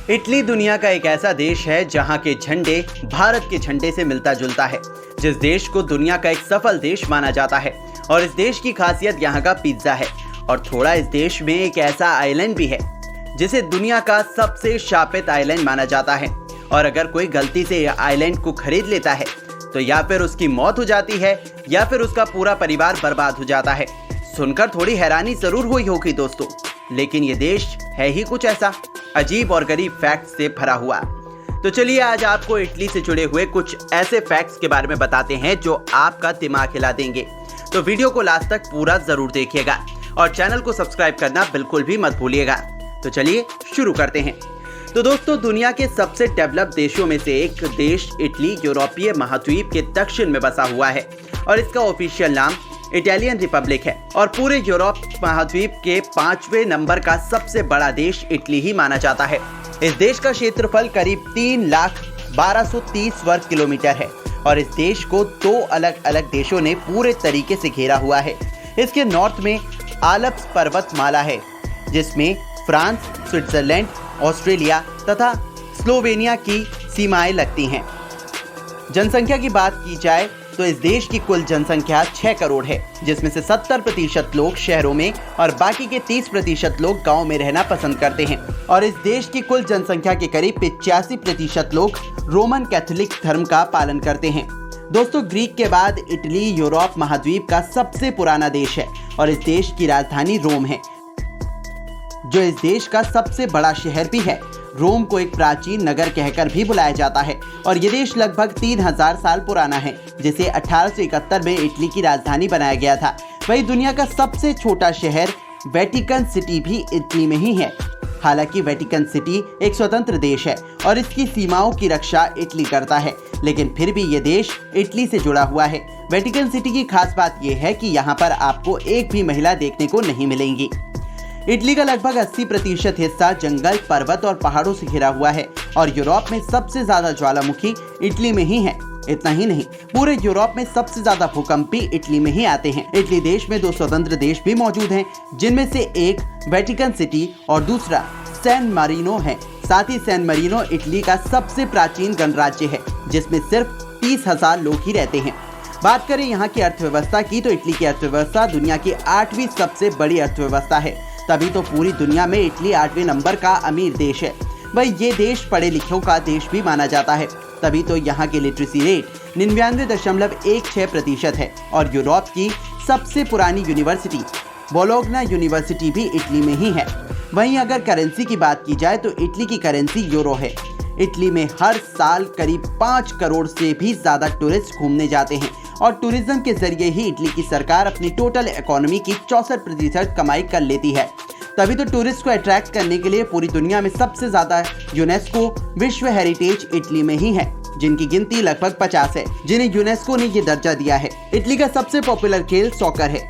Italy दुनिया का एक ऐसा देश है जहां के झंडे भारत के झंडे से मिलता जुलता है, जिस देश को दुनिया का एक सफल देश माना जाता है। और इस देश की खासियत यहाँ का पिज्जा है। और थोड़ा इस देश में एक ऐसा आइलैंड भी है जिसे दुनिया का सबसे शापित आइलैंड माना जाता है। और अगर कोई गलती से यह आइलैंड को खरीद लेता है तो या फिर उसकी मौत हो जाती है या फिर उसका पूरा परिवार बर्बाद हो जाता है। सुनकर थोड़ी हैरानी जरूर हुई होगी दोस्तों, लेकिन ये देश है ही कुछ ऐसा अजीब और गरीब फैक्ट्स से भरा हुआ। तो चलिए आज आपको इटली से जुड़े हुए कुछ ऐसे फैक्ट्स के बारे में बताते हैं जो आपका दिमाग हिला देंगे। तो वीडियो को लास्ट तक पूरा जरूर देखिएगा और चैनल को सब्सक्राइब करना बिल्कुल भी मत भूलिएगा। तो चलिए शुरू करते हैं। तो दोस्तों, दुनिया के सबसे डेवलप देशों में से एक देश इटली यूरोपीय महाद्वीप के दक्षिण में बसा हुआ है और इसका ऑफिशियल नाम इटालियन रिपब्लिक है। और पूरे यूरोप महाद्वीप के 5वें नंबर का सबसे बड़ा देश इटली ही माना जाता है। इस देश का क्षेत्रफल करीब 3,12,30 वर्ग किलोमीटर है और इस देश को 2 अलग अलग देशों ने पूरे तरीके से घेरा हुआ है। इसके नॉर्थ में आल्प्स पर्वतमाला है, जिसमें फ्रांस, स्विट्जरलैंड, ऑस्ट्रेलिया तथा स्लोवेनिया की सीमाएं लगती हैं। जनसंख्या की बात की जाए तो इस देश की कुल जनसंख्या 6 करोड़ है, जिसमें से 70% लोग शहरों में और बाकी के 30% लोग गांव में रहना पसंद करते हैं। और इस देश की कुल जनसंख्या के करीब 85% लोग रोमन कैथोलिक धर्म का पालन करते हैं। दोस्तों, ग्रीक के बाद इटली यूरोप महाद्वीप का सबसे पुराना देश है और इस देश की राजधानी रोम है, जो इस देश का सबसे बड़ा शहर भी है। रोम को एक प्राचीन नगर कहकर भी बुलाया जाता है और ये देश लगभग 3000 साल पुराना है, जिसे 1871 में इटली की राजधानी बनाया गया था। वही दुनिया का सबसे छोटा शहर वेटिकन सिटी भी इटली में ही है। हालांकि वेटिकन सिटी एक स्वतंत्र देश है और इसकी सीमाओं की रक्षा इटली करता है, लेकिन फिर भी ये देश इटली से जुड़ा हुआ है। वेटिकन सिटी की खास बात यह है कि यहाँ पर आपको एक भी महिला देखने को नहीं मिलेंगी। इटली का लगभग 80% हिस्सा जंगल, पर्वत और पहाड़ों से घिरा हुआ है और यूरोप में सबसे ज्यादा ज्वालामुखी इटली में ही है। इतना ही नहीं, पूरे यूरोप में सबसे ज्यादा भूकंप भी इटली में ही आते हैं। इटली देश में 2 स्वतंत्र देश भी मौजूद हैं, जिनमें से एक वेटिकन सिटी और दूसरा सैन मारिनो है। साथ ही सैन मारिनो इटली का सबसे प्राचीन गणराज्य है, जिसमें सिर्फ 30,000 लोग ही रहते हैं। बात करें यहाँ की अर्थव्यवस्था की तो इटली की अर्थव्यवस्था दुनिया की 8वीं सबसे बड़ी अर्थव्यवस्था है। तभी तो पूरी दुनिया में इटली 8वें नंबर का अमीर देश है। वही ये देश पढ़े लिखों का देश भी माना जाता है। तभी तो यहाँ की लिटरेसी रेट 99.16% है और यूरोप की सबसे पुरानी यूनिवर्सिटी बोलोग्ना यूनिवर्सिटी भी इटली में ही है। वहीं अगर करेंसी की बात की जाए तो इटली की करेंसी यूरो है। इटली में हर साल करीब 5 करोड़ से भी ज्यादा टूरिस्ट घूमने जाते हैं और टूरिज्म के जरिए ही इटली की सरकार अपनी टोटल इकोनॉमी की 64% कमाई कर लेती है। तभी तो टूरिस्ट को अट्रैक्ट करने के लिए पूरी दुनिया में सबसे ज्यादा यूनेस्को विश्व हेरिटेज इटली में ही है, जिनकी गिनती लगभग 50 है, जिन्हें यूनेस्को ने ये दर्जा दिया है। इटली का सबसे पॉपुलर खेल सॉकर है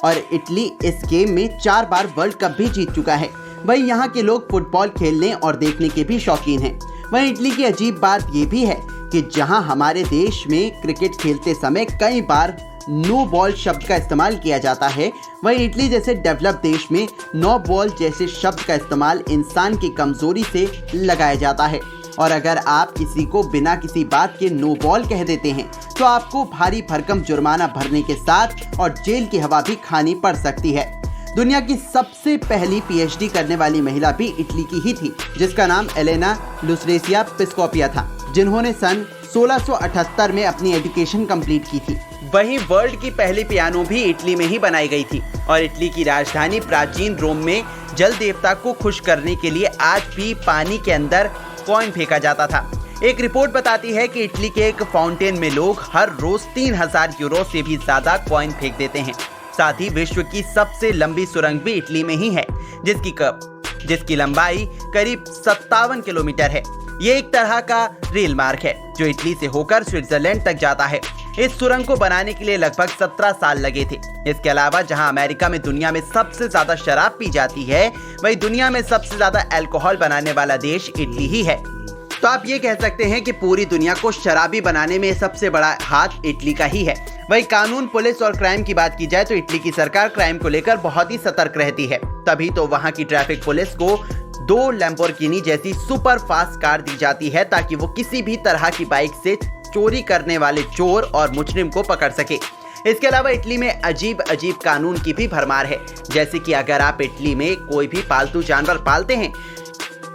और इटली इस गेम में 4 बार वर्ल्ड कप भी जीत चुका है। वहीं यहाँ के लोग फुटबॉल खेलने और देखने के भी शौकीन हैं। वहीं इटली की अजीब बात ये भी है कि जहां हमारे देश में क्रिकेट खेलते समय कई बार नो बॉल शब्द का इस्तेमाल किया जाता है, वहीं इटली जैसे डेवलप देश में नो बॉल जैसे शब्द का इस्तेमाल इंसान की कमजोरी से लगाया जाता है। और अगर आप किसी को बिना किसी बात के नो बॉल कह देते हैं तो आपको भारी भरकम जुर्माना भरने के साथ और जेल की हवा भी खानी पड़ सकती है। दुनिया की सबसे पहली पीएचडी करने वाली महिला भी इटली की ही थी, जिसका नाम एलेना लुस्रेसिया पिस्कोपिया था, जिन्होंने सन 1678 में अपनी एजुकेशन कंप्लीट की थी। वहीं वर्ल्ड की पहली पियानो भी इटली में ही बनाई गई थी और इटली की राजधानी प्राचीन रोम में जल देवता को खुश करने के लिए आज भी पानी के अंदर कॉइन फेंका जाता था। एक रिपोर्ट बताती है कि इटली के एक फाउंटेन में लोग हर रोज 3000 यूरो से भी ज्यादा कॉइन फेंक देते हैं। साथ ही विश्व की सबसे लंबी सुरंग भी इटली में ही है, जिसकी लंबाई करीब 57 किलोमीटर है। ये एक तरह का रेल मार्ग है जो इटली से होकर स्विट्जरलैंड तक जाता है। इस सुरंग को बनाने के लिए लगभग 17 साल लगे थे। इसके अलावा जहां अमेरिका में दुनिया में सबसे ज्यादा शराब पी जाती है, वहीं दुनिया में सबसे ज्यादा अल्कोहल बनाने वाला देश इटली ही है। तो आप ये कह सकते हैं कि पूरी दुनिया को शराबी बनाने में सबसे बड़ा हाथ इटली का ही है। वहीं कानून, पुलिस और क्राइम की बात की जाए तो इटली की सरकार क्राइम को लेकर बहुत ही सतर्क रहती है। तभी तो वहां की ट्रैफिक पुलिस को 2 लैम्बोर्गिनी जैसी सुपर फास्ट कार दी जाती है ताकि वो किसी भी तरह की बाइक से चोरी करने वाले चोर और मुजरिम को पकड़ सके। इसके अलावा इटली में अजीब अजीब कानून की भी भरमार है, जैसे कि अगर आप इटली में कोई भी पालतू जानवर पालते हैं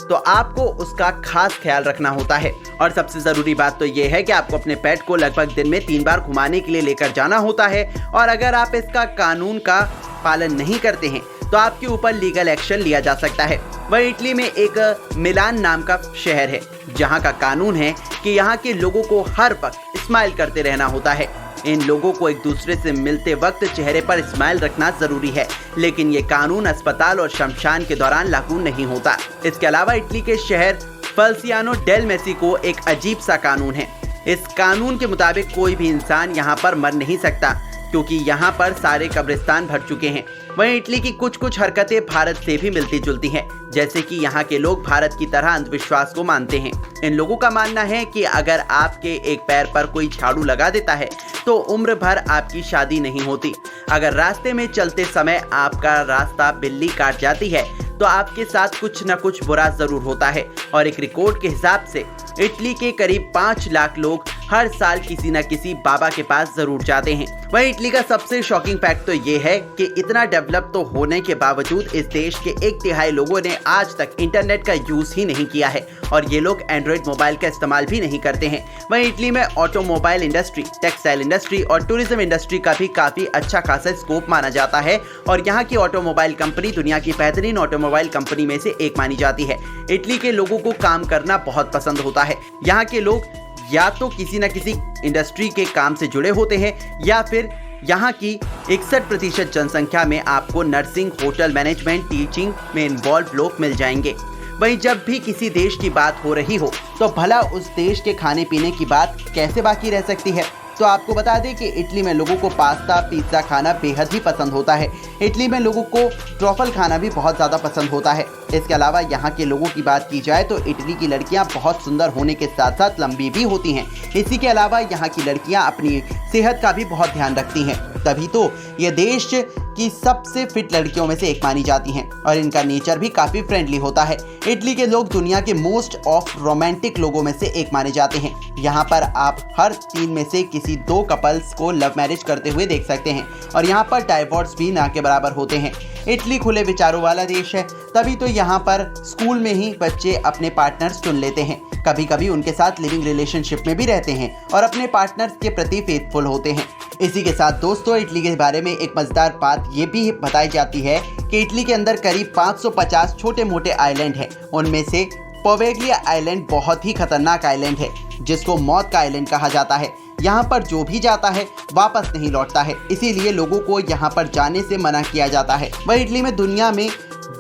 तो आपको उसका खास ख्याल रखना होता है। और सबसे ज़रूरी बात तो ये है कि आपको अपने पेट को लगभग दिन में 3 बार घुमाने के लिए लेकर जाना होता है, और अगर आप इसका कानून का पालन नहीं करते हैं तो आपके ऊपर लीगल एक्शन लिया जा सकता है। वहीं इटली में एक मिलान नाम का शहर है जहां का कानून है कि यहां के लोगों को हर वक्त स्माइल करते रहना होता है। इन लोगों को एक दूसरे से मिलते वक्त चेहरे पर स्माइल रखना जरूरी है, लेकिन ये कानून अस्पताल और शमशान के दौरान लागू नहीं होता। इसके अलावा इटली के शहर फल्सियानो डेल मेसिको एक अजीब सा कानून है। इस कानून के मुताबिक कोई भी इंसान यहाँ पर मर नहीं सकता, क्योंकि यहाँ पर सारे कब्रिस्तान भर चुके हैं। वहीं इटली की कुछ हरकतें भारत से भी मिलती जुलती हैं, जैसे कि यहाँ के लोग भारत की तरह अंधविश्वास को मानते हैं। इन लोगों का मानना है कि अगर आपके एक पैर पर कोई झाड़ू लगा देता है तो उम्र भर आपकी शादी नहीं होती। अगर रास्ते में चलते समय आपका रास्ता बिल्ली काट जाती है तो आपके साथ कुछ न कुछ बुरा जरूर होता है। और एक रिकॉर्ड के हिसाब से इटली के करीब 5 लाख लोग हर साल किसी न किसी बाबा के पास जरूर जाते हैं। वहीं इटली का सबसे शॉकिंग फैक्ट तो ये है कि इतना डेवलप तो होने के बावजूद इस देश के 1/3 लोगों ने आज तक इंटरनेट का यूज ही नहीं किया है, और ये लोग एंड्रॉइड मोबाइल का इस्तेमाल भी नहीं करते हैं। वहीं इटली में ऑटोमोबाइल इंडस्ट्री, टेक्सटाइल इंडस्ट्री और टूरिज्म इंडस्ट्री का भी काफी अच्छा खासा स्कोप माना जाता है, और यहाँ की ऑटोमोबाइल कंपनी दुनिया की बेहतरीन ऑटोमोबाइल कंपनी में से एक मानी जाती है। इटली के लोगों को काम करना बहुत पसंद होता है। यहाँ के लोग या तो किसी न किसी इंडस्ट्री के काम से जुड़े होते हैं, या फिर यहाँ की 61% जनसंख्या में आपको नर्सिंग, होटल मैनेजमेंट, टीचिंग में इन्वॉल्व लोग मिल जाएंगे। वहीं जब भी किसी देश की बात हो रही हो तो भला उस देश के खाने पीने की बात कैसे बाकी रह सकती है। तो आपको बता दें कि इटली में लोगों को पास्ता, पिज्ज़ा खाना बेहद ही पसंद होता है। इटली में लोगों को ट्रफल खाना भी बहुत ज़्यादा पसंद होता है। इसके अलावा यहाँ के लोगों की बात की जाए तो इटली की लड़कियाँ बहुत सुंदर होने के साथ साथ लंबी भी होती हैं। इसी के अलावा यहाँ की लड़कियाँ अपनी सेहत का भी बहुत ध्यान रखती हैं, तभी तो ये देश की सबसे फिट लड़कियों में से एक मानी जाती हैं, और इनका नेचर भी काफ़ी फ्रेंडली होता है। इटली के लोग दुनिया के मोस्ट ऑफ रोमांटिक लोगों में से एक माने जाते हैं। यहाँ पर आप हर 3 में से किसी 2 कपल्स को लव मैरिज करते हुए देख सकते हैं, और यहाँ पर डाइवोर्स भी ना के बराबर होते हैं। इटली खुले विचारों वाला देश है, तभी तो यहाँ पर स्कूल में ही बच्चे अपने पार्टनर्स चुन लेते हैं। कभी कभी उनके साथ लिविंग रिलेशनशिप में भी रहते हैं और अपने पार्टनर्स के प्रति फेथफुल होते हैं। इसी के साथ दोस्तों, इटली के बारे में एक मजेदार बात ये भी बताई जाती है कि इटली के अंदर करीब 550 छोटे मोटे आइलैंड हैं। उनमें से पोवेग्लिया आइलैंड बहुत ही खतरनाक आइलैंड है, जिसको मौत का आइलैंड कहा जाता है। यहाँ पर जो भी जाता है वापस नहीं लौटता है, इसीलिए लोगों को यहाँ पर जाने से मना किया जाता है। वह इटली में दुनिया में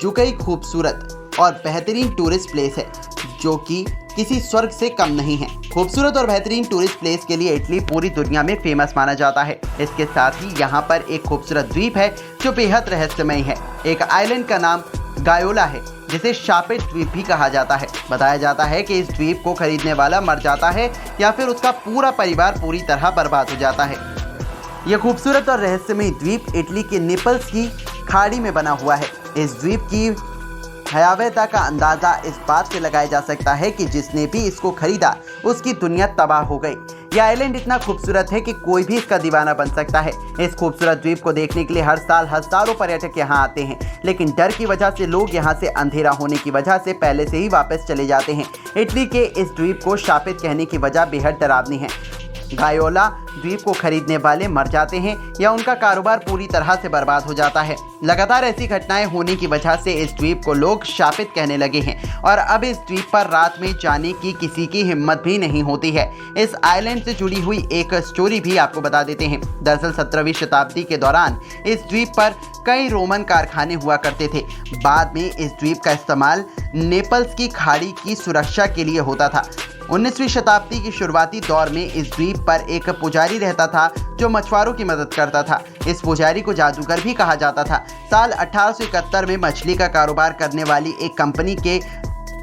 जो कई खूबसूरत और बेहतरीन टूरिस्ट प्लेस है, जो कि किसी स्वर्ग से कम नहीं है। खूबसूरत और बेहतरीन टूरिस्ट प्लेस के लिए इटली पूरी दुनिया में फेमस माना जाता है। इसके साथ ही यहाँ पर एक खूबसूरत द्वीप है जो बेहद रहस्यमय है। एक आइलैंड का नाम गायोला है, जिसे शापित द्वीप भी कहा जाता है। बताया जाता है कि इस द्वीप को खरीदने वाला मर जाता है या फिर उसका पूरा परिवार पूरी तरह बर्बाद हो जाता है। यह खूबसूरत और रहस्यमय द्वीप इटली के नेपल्स की खाड़ी में बना हुआ है। इस द्वीप की भयावहता का अंदाज़ा इस बात से लगाया जा सकता है कि जिसने भी इसको खरीदा उसकी दुनिया तबाह हो गई। यह आइलैंड इतना खूबसूरत है कि कोई भी इसका दीवाना बन सकता है। इस खूबसूरत द्वीप को देखने के लिए हर साल हजारों पर्यटक यहाँ आते हैं, लेकिन डर की वजह से लोग यहाँ से अंधेरा होने की वजह से पहले से ही वापस चले जाते हैं। इटली के इस द्वीप को शापित कहने की वजह बेहद डरावनी है। गायोला द्वीप को खरीदने वाले मर जाते हैं या उनका कारोबार पूरी तरह से बर्बाद हो जाता है। लगातार ऐसी घटनाएं होने की वजह से इस द्वीप को लोग शापित कहने लगे हैं, और अब इस द्वीप पर रात में जाने की किसी की हिम्मत भी नहीं होती है। इस आइलैंड से जुड़ी हुई एक स्टोरी भी आपको बता देते हैं। दरअसल 17वीं शताब्दी के दौरान इस द्वीप पर कई रोमन कारखाने हुआ करते थे। बाद में इस द्वीप का इस्तेमाल नेपल्स की खाड़ी की सुरक्षा के लिए होता था। 19वीं शताब्दी की शुरुआती दौर में इस द्वीप पर एक पुजारी रहता था जो मछुआरों की मदद करता था। इस पुजारी को जादूगर भी कहा जाता था। साल 1871 में मछली का कारोबार करने वाली एक कंपनी के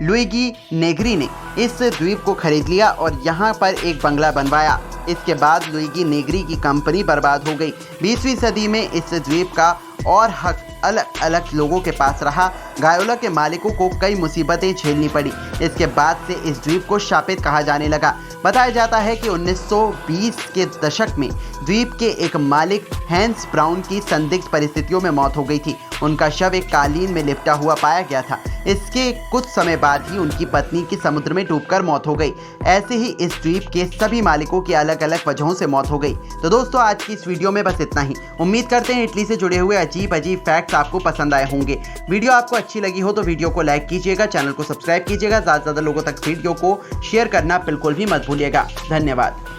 लुइगी नेग्री ने इस द्वीप को खरीद लिया और यहाँ पर एक बंगला बनवाया। इसके बाद लुइगी नेग्री की कंपनी बर्बाद हो गई। 20वीं सदी में इस द्वीप का और हक अलग अलग लोगों के पास रहा। गायोला के मालिकों को कई मुसीबतें झेलनी पड़ी। इसके बाद से इस द्वीप को शापित कहा जाने लगा। बताया जाता है कि 1920 के दशक में द्वीप के एक मालिक हैंस ब्राउन की संदिग्ध परिस्थितियों में मौत हो गई थी। उनका शव एक कालीन में लिपटा हुआ पाया गया था। इसके कुछ समय बाद ही उनकी पत्नी की समुद्र में डूबकर मौत हो गई। ऐसे ही इस द्वीप के सभी मालिकों की अलग अलग वजहों से मौत हो गई। तो दोस्तों, आज की इस वीडियो में बस इतना ही। उम्मीद करते हैं इटली से जुड़े हुए अजीब फैक्ट्स आपको पसंद आए होंगे। वीडियो आपको अच्छी लगी हो तो वीडियो को लाइक कीजिएगा, चैनल को सब्सक्राइब कीजिएगा, ज़्यादा से ज़्यादा लोगों तक वीडियो को शेयर करना बिल्कुल भी मत भूलिएगा। धन्यवाद।